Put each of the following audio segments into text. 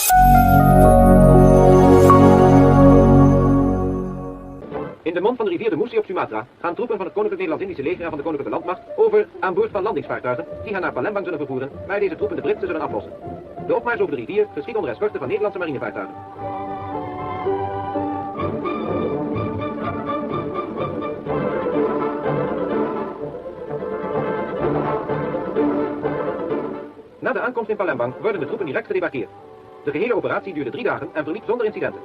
In de mond van de rivier de Moesie op Sumatra gaan troepen van het Koninklijk Nederlands-Indische leger en van de Koninklijke Landmacht over aan boord van landingsvaartuigen die hen naar Palembang zullen vervoeren, waar deze troepen de Britsen zullen aflossen. De opmars over de rivier geschiet onder escorte van Nederlandse marinevaartuigen. Na de aankomst in Palembang worden de troepen direct gedebarkeerd. De gehele operatie duurde 3 dagen en verliep zonder incidenten.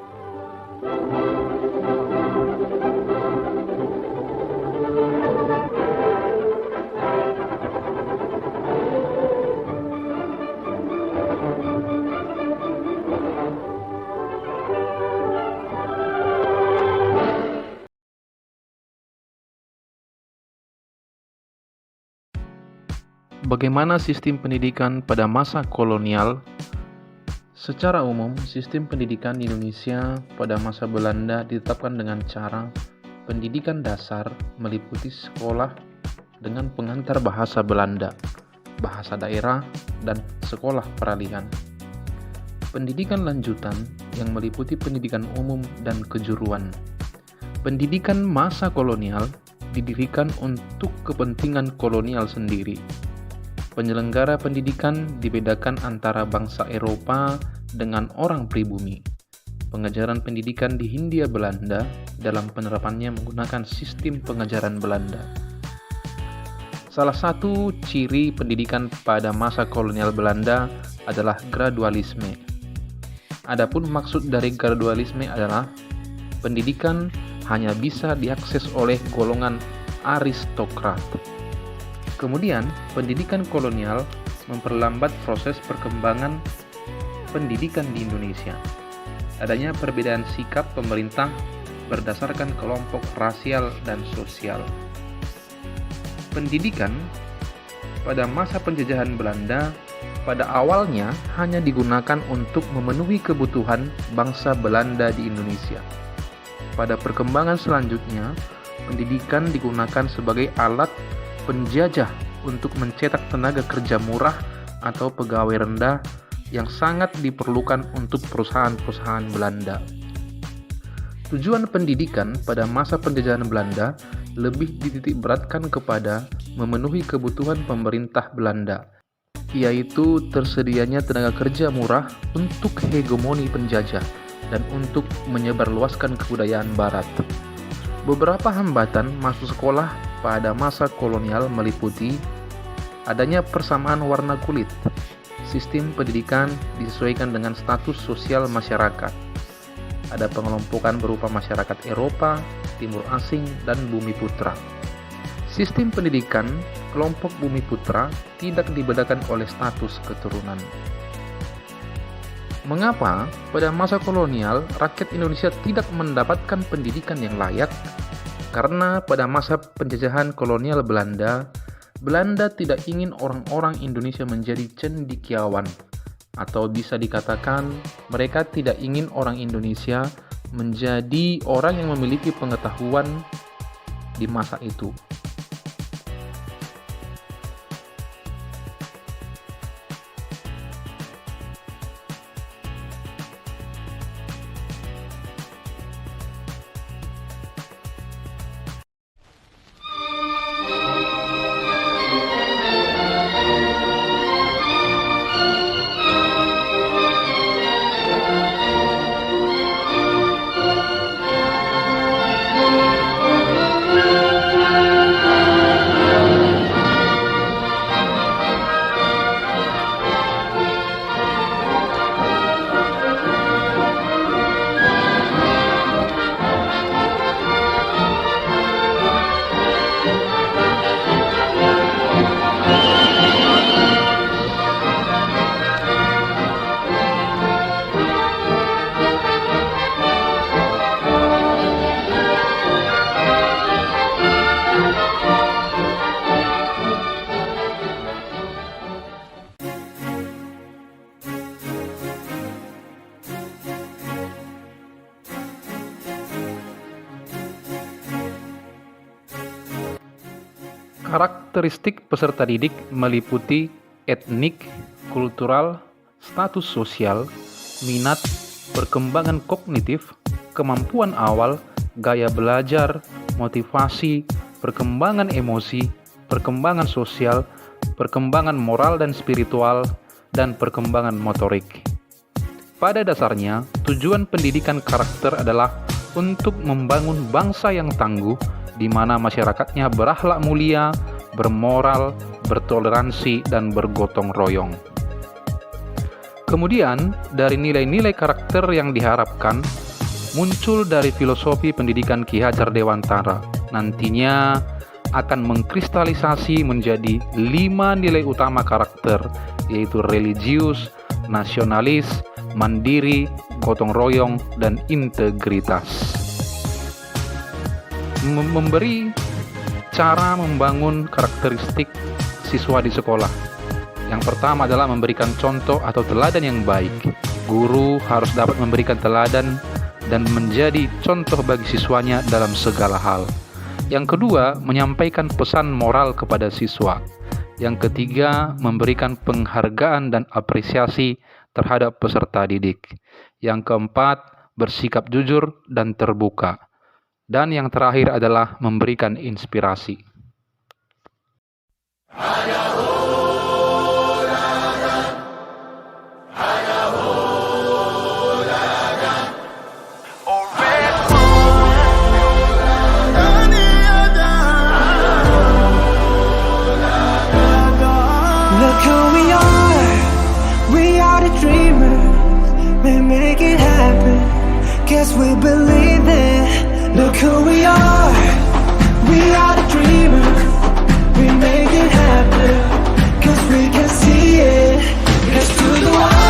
Bagaimana sistem pendidikan pada masa kolonial? Secara umum, sistem pendidikan di Indonesia pada masa Belanda ditetapkan dengan cara pendidikan dasar meliputi sekolah dengan pengantar bahasa Belanda, bahasa daerah, dan sekolah peralihan. Pendidikan lanjutan yang meliputi pendidikan umum dan kejuruan. Pendidikan masa kolonial didirikan untuk kepentingan kolonial sendiri. Penyelenggara pendidikan dibedakan antara bangsa Eropa dengan orang pribumi. Pengajaran pendidikan di Hindia Belanda dalam penerapannya menggunakan sistem pengajaran Belanda. Salah satu ciri pendidikan pada masa kolonial Belanda adalah gradualisme. Adapun maksud dari gradualisme adalah pendidikan hanya bisa diakses oleh golongan aristokrat. Kemudian, pendidikan kolonial memperlambat proses perkembangan pendidikan di Indonesia. Adanya perbedaan sikap pemerintah berdasarkan kelompok rasial dan sosial. Pendidikan pada masa penjajahan Belanda pada awalnya hanya digunakan untuk memenuhi kebutuhan bangsa Belanda di Indonesia. Pada perkembangan selanjutnya, pendidikan digunakan sebagai alat penjajah untuk mencetak tenaga kerja murah atau pegawai rendah yang sangat diperlukan untuk perusahaan-perusahaan Belanda. Tujuan pendidikan pada masa penjajahan Belanda lebih dititik beratkan kepada memenuhi kebutuhan pemerintah Belanda, yaitu tersedianya tenaga kerja murah untuk hegemoni penjajah dan untuk menyebarluaskan kebudayaan Barat. Beberapa hambatan masuk sekolah pada masa kolonial meliputi adanya persamaan warna kulit. Sistem pendidikan disesuaikan dengan status sosial masyarakat. Ada pengelompokan berupa masyarakat Eropa, Timur Asing, dan Bumi Putra. Sistem pendidikan kelompok Bumi Putra tidak dibedakan oleh status keturunan. Mengapa pada masa kolonial rakyat Indonesia tidak mendapatkan pendidikan yang layak? Karena pada masa penjajahan kolonial Belanda, Belanda tidak ingin orang-orang Indonesia menjadi cendekiawan, atau bisa dikatakan mereka tidak ingin orang Indonesia menjadi orang yang memiliki pengetahuan di masa itu. Karakteristik peserta didik meliputi etnik, kultural, status sosial, minat, perkembangan kognitif, kemampuan awal, gaya belajar, motivasi, perkembangan emosi, perkembangan sosial, perkembangan moral dan spiritual, dan perkembangan motorik. Pada dasarnya, tujuan pendidikan karakter adalah untuk membangun bangsa yang tangguh, di mana masyarakatnya berakhlak mulia, bermoral, bertoleransi, dan bergotong royong. Kemudian, dari nilai-nilai karakter yang diharapkan, muncul dari filosofi pendidikan Ki Hajar Dewantara. Nantinya akan mengkristalisasi menjadi 5 nilai utama karakter, yaitu religius, nasionalis, mandiri, gotong royong, dan integritas. Memberi cara membangun karakteristik siswa di sekolah. Yang pertama adalah memberikan contoh atau teladan yang baik. Guru harus dapat memberikan teladan dan menjadi contoh bagi siswanya dalam segala hal. Yang kedua, menyampaikan pesan moral kepada siswa. Yang ketiga, memberikan penghargaan dan apresiasi terhadap peserta didik. Yang keempat, bersikap jujur dan terbuka. Dan yang terakhir adalah memberikan inspirasi. Look who we are the dreamers, we make it happen, guess we believe it. Look who we are the dreamers, we make it happen, cause we can see it. Let's do the world.